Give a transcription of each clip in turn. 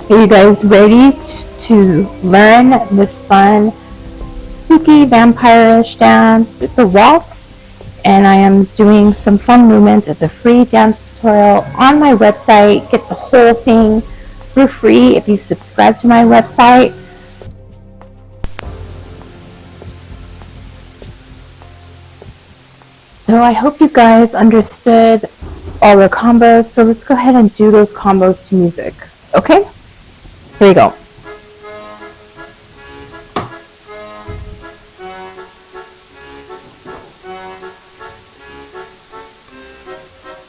Are you guys ready to learn this fun, spooky, vampire-ish dance? It's a waltz, and I am doing some fun movements. It's a free dance tutorial on my website. Get the whole thing for free if you subscribe to my website. So I hope you guys understood all the combos. So let's go ahead and do those combos to music. Okay? Here we go.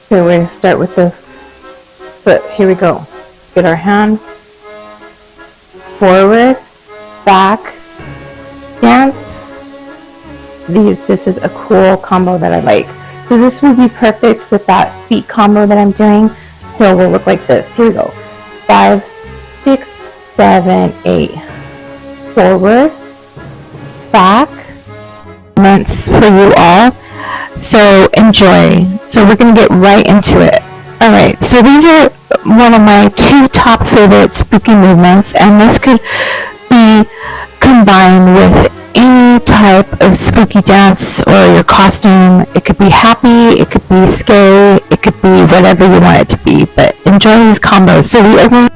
Okay, we're going to start with the foot. Here we go. Get our hand forward, back, dance. This is a cool combo that I like. So this would be perfect with that feet combo that I'm doing. So it will look like this. Here we go. 5, 6, 7, 8. Forward, back. Moments for you all. So enjoy. So we're going to get right into it. Alright, so these are one of my 2 top favorite spooky movements, and this could be combined with any type of spooky dance or your costume. It could be happy, it could be scary, it could be whatever you want it to be, but enjoy these combos. So we are going